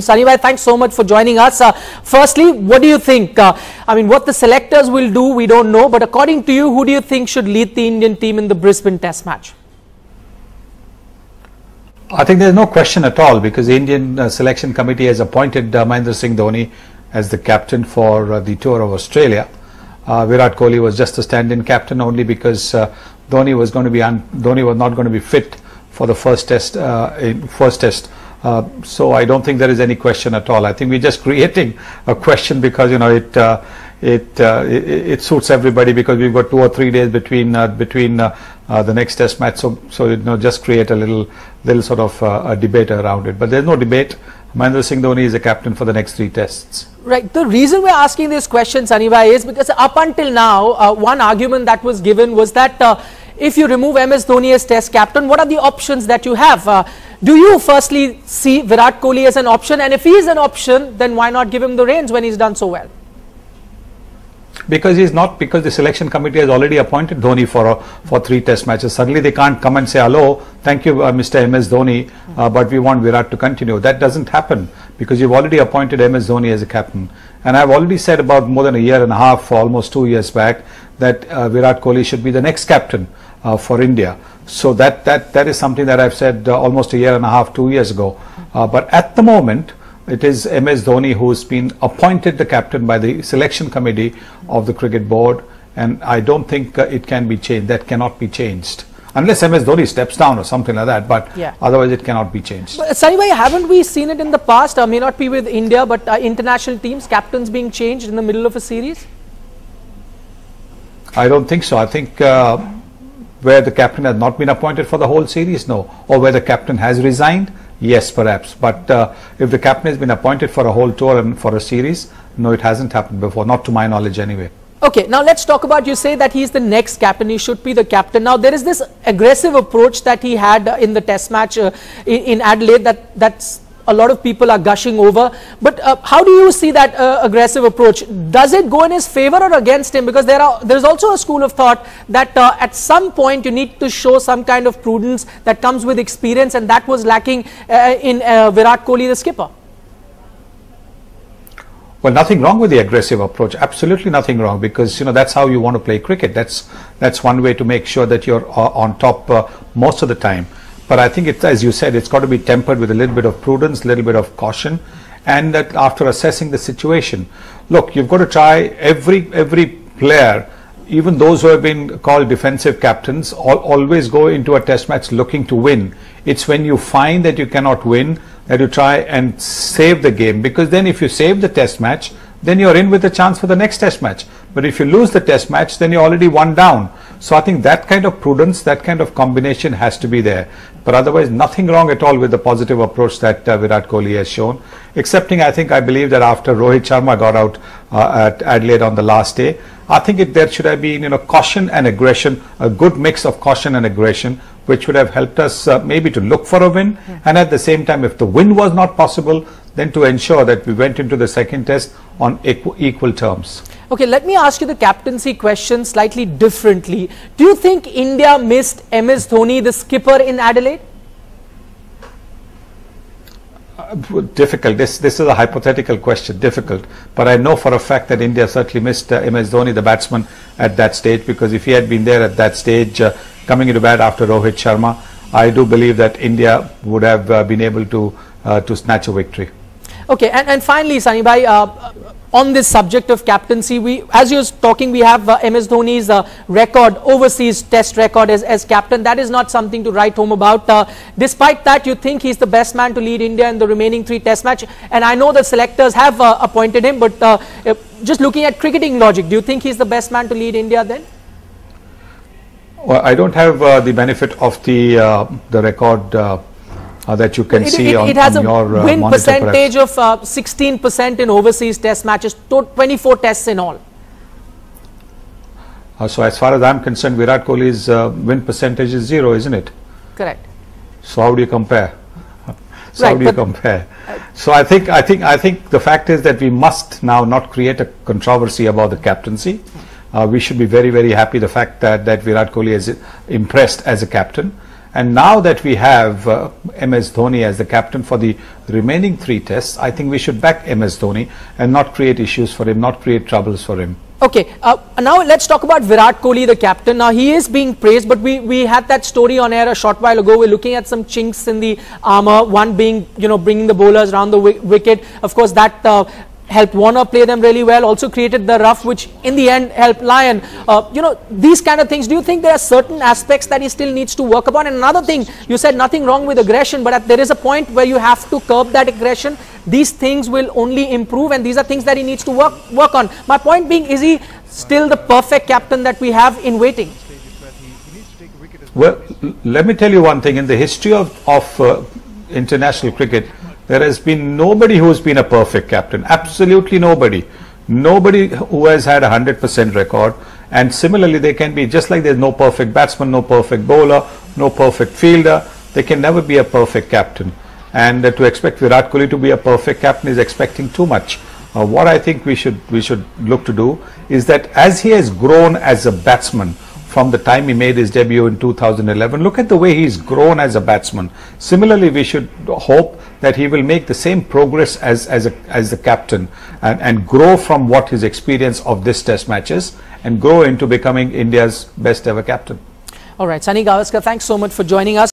Sunny, thanks so much for joining us. Firstly, what do you think? I mean, what the selectors will do, we don't know. But according to you, who do you think should lead the Indian team in the Brisbane Test match? I think there's no question at all, because the Indian selection committee has appointed Mahendra Singh Dhoni as the captain for the tour of Australia. Virat Kohli was just a stand-in captain only because Dhoni was not going to be fit for the first test. So I don't think there is any question at all. I think we're just creating a question because it suits everybody, because we've got 2 or 3 days between the next test match. So just create a little sort of a debate around it. But there's no debate. Mahendra Singh Dhoni is a captain for the next 3 tests. Right. The reason we're asking this question, Sunny, is because up until now, one argument that was given was that if you remove MS Dhoni as test captain, what are the options that you have? Do you firstly see Virat Kohli as an option? And if he is an option, then why not give him the reins when he's done so well? Because he's not, because the selection committee has already appointed Dhoni for 3 test matches. Suddenly they can't come and say, hello, thank you Mr. MS Dhoni, but we want Virat to continue. That doesn't happen, because you've already appointed MS Dhoni as a captain. And I've already said about more than a year and a half, almost 2 years back, that Virat Kohli should be the next captain for India. So that is something that I've said almost a year and a half, 2 years ago. But at the moment, it is MS Dhoni who's been appointed the captain by the selection committee of the cricket board, and I don't think it can be changed. That cannot be changed unless MS Dhoni steps down or something like that, but yeah, otherwise it cannot be changed. But Sunny, haven't we seen it in the past? May not be with India, but international teams, captains being changed in the middle of a series? I don't think so. I think where the captain has not been appointed for the whole series, no. Or where the captain has resigned, yes, perhaps. But if the captain has been appointed for a whole tour and for a series, no, it hasn't happened before, not to my knowledge anyway. Okay, now let's talk about, you say that he's the next captain, he should be the captain. Now there is this aggressive approach that he had in the test match in Adelaide that's a lot of people are gushing over. But how do you see that aggressive approach? Does it go in his favor or against him? Because there's also a school of thought that at some point you need to show some kind of prudence that comes with experience, and that was lacking in Virat Kohli, the skipper. Well, nothing wrong with the aggressive approach. Absolutely nothing wrong, because that's how you want to play cricket. That's one way to make sure that you're on top most of the time. But I think it's, as you said, it's got to be tempered with a little bit of prudence, a little bit of caution, and that after assessing the situation. Look, you've got to try every player, even those who have been called defensive captains, always go into a test match looking to win. It's when you find that you cannot win that you try and save the game, because then if you save the test match, then you're in with a chance for the next test match. But if you lose the test match, then you're already 1 down. So I think that kind of prudence, that kind of combination has to be there. But otherwise, nothing wrong at all with the positive approach that Virat Kohli has shown. Excepting, I believe that after Rohit Sharma got out at Adelaide on the last day, I think there should have been caution and aggression, a good mix of caution and aggression, which would have helped us maybe to look for a win. And at the same time, if the win was not possible, then to ensure that we went into the second test on equal terms. Okay, let me ask you the captaincy question slightly differently. Do you think India missed MS Dhoni, the skipper, in Adelaide? Difficult. This is a hypothetical question, difficult. But I know for a fact that India certainly missed MS Dhoni, the batsman, at that stage, because if he had been there at that stage, coming into bat after Rohit Sharma, I do believe that India would have been able to snatch a victory. Okay, and finally, Sunny bhai, on this subject of captaincy, as you're talking, we have MS Dhoni's record, overseas test record as captain. That is not something to write home about. Despite that, you think he's the best man to lead India in the remaining 3 test match. And I know the selectors have appointed him, but just looking at cricketing logic, do you think he's the best man to lead India then? Well, I don't have the benefit of the record that you can see on your monitor. It has a win percentage of 16% in overseas test matches, 24 tests in all. So as far as I'm concerned, Virat Kohli's win percentage is 0, isn't it? Correct. So how do you compare? So I think the fact is that we must now not create a controversy about the captaincy. We should be very, very happy the fact that Virat Kohli is impressed as a captain. And now that we have MS Dhoni as the captain for the remaining 3 tests, I think we should back MS Dhoni and not create issues for him, not create troubles for him. Okay, now let's talk about Virat Kohli, the captain. Now he is being praised, but we had that story on air a short while ago. We're looking at some chinks in the armour, one being, bringing the bowlers around the wicket. Of course, that helped Warner play them really well, also created the rough, which in the end helped Lyon. These kind of things, do you think there are certain aspects that he still needs to work upon? And another thing, you said nothing wrong with aggression, but there is a point where you have to curb that aggression. These things will only improve, and these are things that he needs to work on. My point being, is he still the perfect captain that we have in waiting? Well, let me tell you one thing. In the history of international cricket, there has been nobody who has been a perfect captain. Absolutely nobody. Nobody who has had 100% record. And similarly, there can be, just like there's no perfect batsman, no perfect bowler, no perfect fielder, there can never be a perfect captain. And to expect Virat Kohli to be a perfect captain is expecting too much. What I think we should look to do is that as he has grown as a batsman from the time he made his debut in 2011, look at the way he's grown as a batsman. Similarly, we should hope that he will make the same progress as the captain and grow from what his experience of this test matches and grow into becoming India's best ever captain. All right, Sunil Gavaskar, thanks so much for joining us.